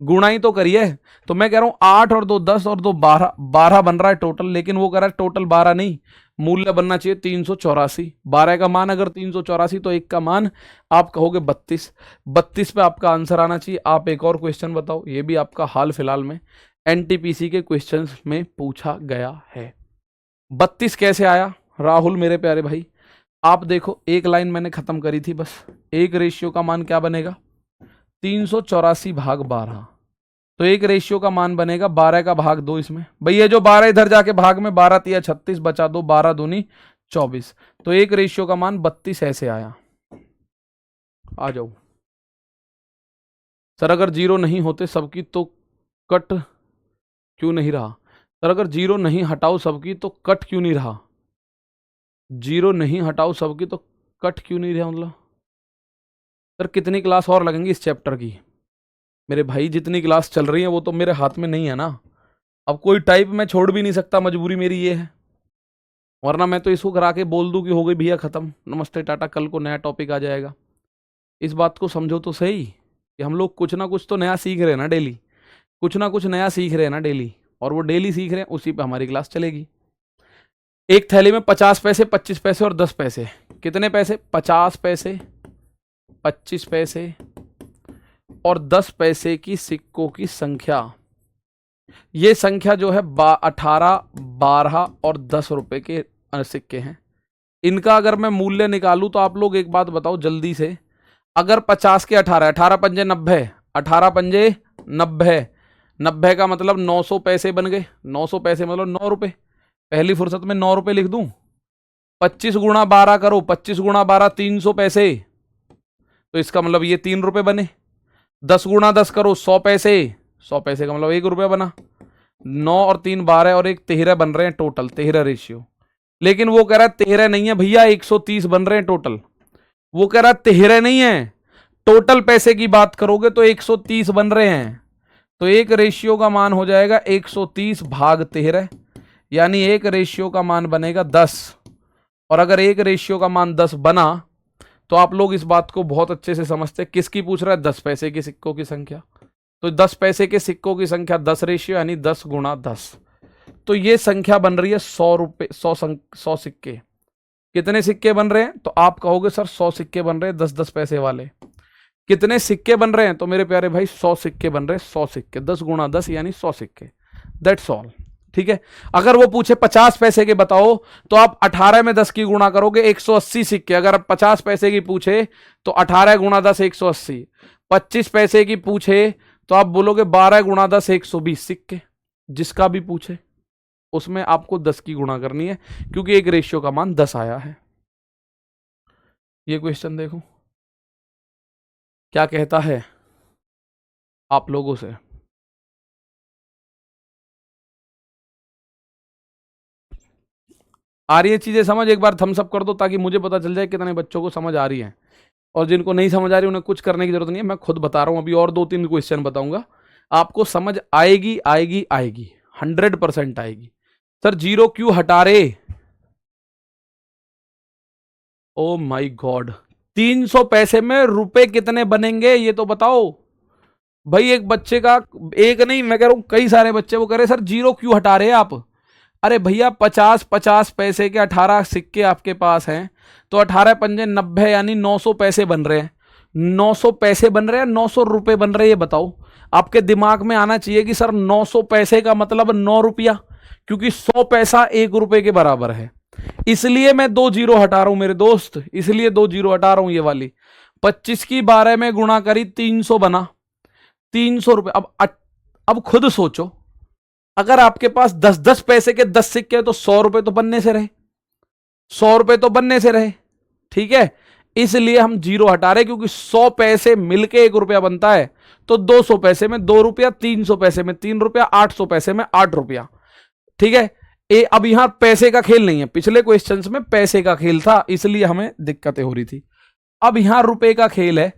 गुणा ही तो करिए। तो मैं कह रहा हूं 8 और 2 10 और 2 12, 12 बन रहा है टोटल, लेकिन वो कह रहा है टोटल 12 नहीं, मूल्य बनना चाहिए 384। 12 का मान अगर 384 तो एक का मान आप कहोगे 32। 32 पे आपका आंसर आना चाहिए। आप एक और क्वेश्चन बताओ, ये भी आपका हाल फिलहाल में एनटीपीसी के क्वेश्चंस में पूछा गया है। 32 कैसे आया राहुल मेरे प्यारे भाई? आप देखो, एक लाइन मैंने खत्म करी थी बस। एक रेशियो का मान क्या बनेगा? 384 भाग 12, तो एक रेशियो का मान बनेगा 12 का भाग 2 इसमें। भाई ये जो 12 इधर जाके भाग में, 12 तिया 36, बचा 2, 12 दूनी 24, तो एक रेशियो का मान 32 ऐसे आया। आ जाओ सर, अगर जीरो नहीं होते सबकी तो कट क्यों नहीं रहा? सर अगर जीरो नहीं हटाओ सबकी तो कट क्यों नहीं रहा? जीरो नहीं हटाओ सबकी तो कट क्यों नहीं रहा मतलब? सर कितनी क्लास और लगेंगी इस चैप्टर की? मेरे भाई जितनी क्लास चल रही है वो तो मेरे हाथ में नहीं है ना। अब कोई टाइप मैं छोड़ भी नहीं सकता, मजबूरी मेरी ये है, वरना मैं तो इसको करा के बोल दूं कि हो गई भैया खत्म, नमस्ते टाटा, कल को नया टॉपिक आ जाएगा। इस बात को समझो तो सही कि हम लोग कुछ ना कुछ तो नया सीख रहे हैं ना डेली, कुछ ना कुछ नया सीख रहे हैं ना डेली, और वो डेली सीख रहे हैं, उसी पे हमारी क्लास चलेगी। एक थैली में 50 पैसे, 25 पैसे और 10 पैसे। कितने पैसे? 50 पैसे, 25 पैसे और 10 पैसे की सिक्कों की संख्या। ये संख्या जो है 18, 12 और 10 रुपए के सिक्के हैं। इनका अगर मैं मूल्य निकालूं तो आप लोग एक बात बताओ जल्दी से, अगर 50 के 18, 18 पंजे 90, 18 पंजे 90, 90 का मतलब 900 पैसे बन गए। 900 पैसे मतलब 9 रुपए। पहली फुर्सत में 9 रुपए लिख दूं। 25 गुणा 12 करो, 25 गुणा 12 300 पैसे, तो इसका मतलब ये 3 रुपए बने। 10 गुणा 10 करो, 100 पैसे, 100 पैसे का मतलब 1 रुपया बना। 9 और 3 12 और 1 13 बन रहे हैं टोटल, 13 रेशियो। लेकिन वो कह रहा है 13 नहीं है भैया, 130 बन रहे हैं टोटल। वो कह रहा है 13 नहीं है, टोटल पैसे की बात करोगे तो 130 बन रहे हैं। तो एक रेशियो का मान हो जाएगा 130 भाग 13, यानी एक रेशियो का मान बनेगा 10। और अगर एक रेशियो का मान 10 बना तो आप लोग इस बात को बहुत अच्छे से समझते हैं। किसकी पूछ रहा है? 10 पैसे के सिक्कों की संख्या। तो 10 पैसे के सिक्कों की संख्या 10 रेशियो, यानी 10 गुणा 10। तो ये संख्या बन रही है 100 रुपए, 100 सिक्के। कितने सिक्के बन रहे हैं? तो आप कहोगे सर 100 सिक्के बन रहे हैं 10-10 पैसे वाले। कितने सिक्के बन रहे हैं? तो मेरे प्यारे भाई 100 सिक्के बन रहे हैं, 100 सिक्के, 10 गुणा 10 यानी 100 सिक्के। That's all. ठीक है। अगर वो पूछे 50 पैसे के बताओ, तो आप 18 में 10 की गुणा करोगे, 180 सिक्के। अगर 50 पैसे की पूछे तो 18 गुणा 10 180। 25 पैसे की पूछे तो आप बोलोगे 12 गुणा 10 120 सिक्के। जिसका भी पूछे उसमें आपको 10 की गुणा करनी है, क्योंकि एक रेशियो का मान 10 आया है। ये क्वेश्चन देखो क्या कहता है आप लोगों से। आ रही है चीजें समझ? एक बार थम्स अप कर दो ताकि मुझे पता चल जाए कितने बच्चों को समझ आ रही है। और जिनको नहीं समझ आ रही उन्हें कुछ करने की जरूरत नहीं है, मैं खुद बता रहा हूं। अभी और 2-3 क्वेश्चन बताऊंगा, आपको समझ आएगी आएगी आएगी, 100% आएगी। सर जीरो क्यों हटा रहे? ओ माय गॉड, 300 पैसे में रुपए कितने बनेंगे ये तो बताओ भाई। एक बच्चे का, एक नहीं मैं कह रहा हूं कई सारे बच्चे वो कह रहे सर जीरो क्यों हटा रहे हैं आप। अरे भैया 50-50 पैसे के 18 सिक्के आपके पास हैं, तो 18 पंजे 90 यानी 900 पैसे बन रहे हैं। 900 पैसे बन रहे हैं, 900 रुपए बन रहे हैं, ये बताओ। आपके दिमाग में आना चाहिए कि सर 900 पैसे का मतलब 9 रुपया, क्योंकि 100 पैसा 1 रुपए के बराबर है। इसलिए मैं 2 जीरो हटा रहा हूं मेरे दोस्त, इसलिए 2 जीरो हटा रहा हूं। ये वाली 25 की 12 में गुणा करी 300 बना, 300 रुपए। अब खुद सोचो, अगर आपके पास 10-10 पैसे के 10 सिक्के तो 100 रुपए तो बनने से रहे, 100 रुपए तो बनने से रहे। ठीक है, इसलिए हम जीरो हटा रहे, क्योंकि 100 पैसे मिलके 1 रुपया बनता है। तो 200 पैसे में 2 रुपया, 300 पैसे में 3 रुपया, 800 पैसे में 8 रुपया। ठीक है। अब यहां पैसे का खेल नहीं है, पिछले क्वेश्चंस में पैसे का खेल था, इसलिए हमें दिक्कतें हो रही थी। अब यहां रुपए का खेल है,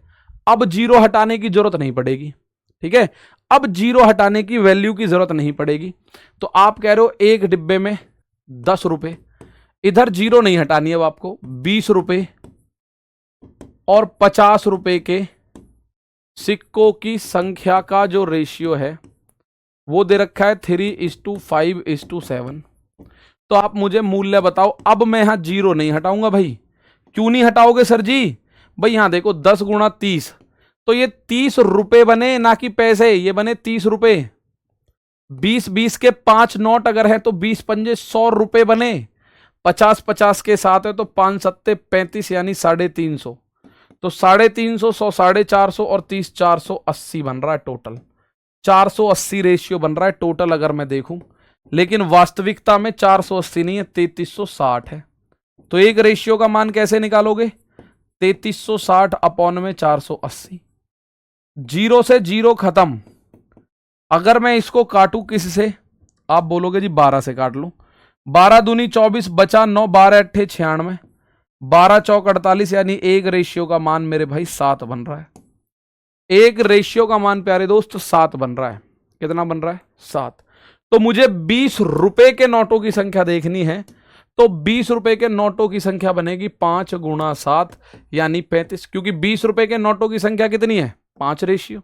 अब जीरो हटाने की जरूरत नहीं पड़ेगी। ठीक है, अब जीरो हटाने की वैल्यू की जरूरत नहीं पड़ेगी। तो आप कह रहे हो एक डिब्बे में 10 रुपए, इधर जीरो नहीं हटानी है अब आपको। 20 रुपए और 50 रुपए के सिक्कों की संख्या का जो रेशियो है वो दे रखा है 3:5:7। तो आप मुझे मूल्य बताओ। अब मैं यहां जीरो नहीं हटाऊंगा भाई। क्यों नहीं हटाओगे सर जी? भाई यहां देखो 10 गुणा 30, तो ये 30 रुपए बने, ना कि पैसे, ये बने 30 रुपए। 20-20 के 5 नोट अगर है तो 20 पंजे 100 रुपए बने। 50-50 के साथ है तो 5 सत्ते 35 यानी 350। तो 350, 100 450 और 30 480 बन रहा है टोटल। 480 रेशियो बन रहा है टोटल अगर मैं देखूं, लेकिन वास्तविकता में 480 नहीं है, 3360 है। तो एक रेशियो का मान कैसे निकालोगे? 3360 अपॉन में 480। जीरो से जीरो खत्म। अगर मैं इसको काटूं किससे? आप बोलोगे जी 12 से काट लूं। 12 दूनी 24 बचा 9, 12 अट्ठे 96, 12 चौक 48, यानी एक रेशियो का मान मेरे भाई 7 बन रहा है। एक रेशियो का मान प्यारे दोस्त 7 बन रहा है। कितना बन रहा है? 7। तो मुझे 20 रुपए के नोटों की संख्या देखनी है, तो 20 रुपए के नोटों की संख्या बनेगी 5 गुणा 7 यानी 35, क्योंकि 20 रुपए के नोटों की संख्या कितनी है? 5 रेशियो।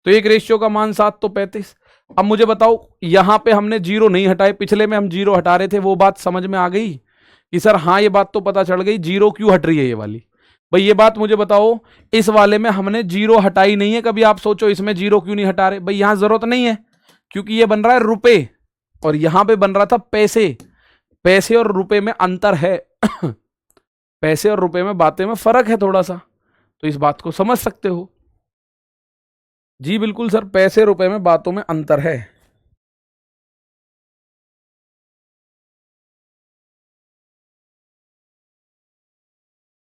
तो एक रेशियो का मान 7 तो 35। अब मुझे बताओ, यहां पे हमने जीरो नहीं हटाए, पिछले में हम जीरो हटा रहे थे, वो बात समझ में आ गई कि सर हाँ ये बात तो पता चल गई जीरो क्यों हट रही है ये वाली। भाई ये बात मुझे बताओ, इस वाले में हमने जीरो हटाई नहीं है कभी। आप सोचो इसमें जीरो क्यों नहीं हटा रहे? भाई यहां जरूरत नहीं है, क्योंकि ये बन रहा है रुपए और यहां पे बन रहा था पैसे। पैसे और रुपए में अंतर है। पैसे और रुपए में बातें में फर्क है थोड़ा सा, तो इस बात को समझ सकते हो। जी बिल्कुल सर, पैसे रुपए में बातों में अंतर है।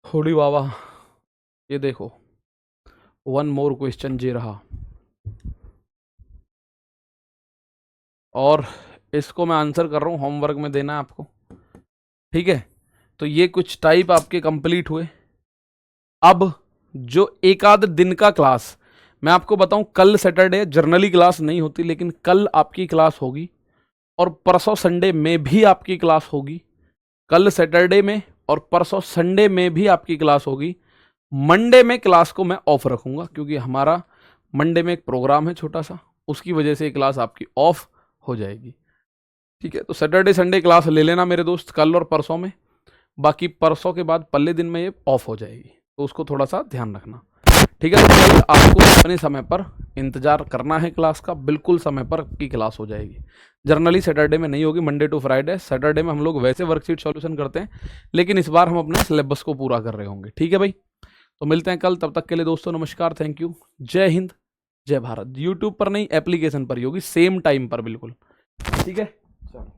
होड़ी बाबा, ये देखो वन मोर क्वेश्चन जे रहा, और इसको मैं आंसर कर रहा हूं, होमवर्क में देना है आपको। ठीक है, तो ये कुछ टाइप आपके कंप्लीट हुए। अब जो एक आध दिन का क्लास मैं आपको बताऊं, कल सैटरडे जर्नली क्लास नहीं होती, लेकिन कल आपकी क्लास होगी और परसों संडे में भी आपकी क्लास होगी। कल सैटरडे में और परसों संडे में भी आपकी क्लास होगी। मंडे में क्लास को मैं ऑफ रखूंगा क्योंकि हमारा मंडे में एक प्रोग्राम है छोटा सा, उसकी वजह से क्लास आपकी ऑफ हो जाएगी। ठीक है, तो सैटरडे संडे क्लास ले लेना मेरे दोस्त, कल और परसों में। बाकी परसों के बाद पल्ले दिन में ये ऑफ हो जाएगी, तो उसको थोड़ा सा ध्यान रखना। ठीक है, तो कल आपको अपने समय पर इंतजार करना है क्लास का, बिल्कुल समय पर की क्लास हो जाएगी। जर्नली सैटरडे में नहीं होगी, मंडे टू फ्राइडे। सैटरडे में हम लोग वैसे वर्कशीट सॉल्यूशन करते हैं, लेकिन इस बार हम अपने सिलेबस को पूरा कर रहे होंगे। ठीक है भाई, तो मिलते हैं कल, तब तक के लिए दोस्तों नमस्कार, थैंक यू, जय हिंद जय भारत। यूट्यूब पर नहीं, एप्लीकेशन पर ही होगी, सेम टाइम पर बिल्कुल। ठीक है, चलो।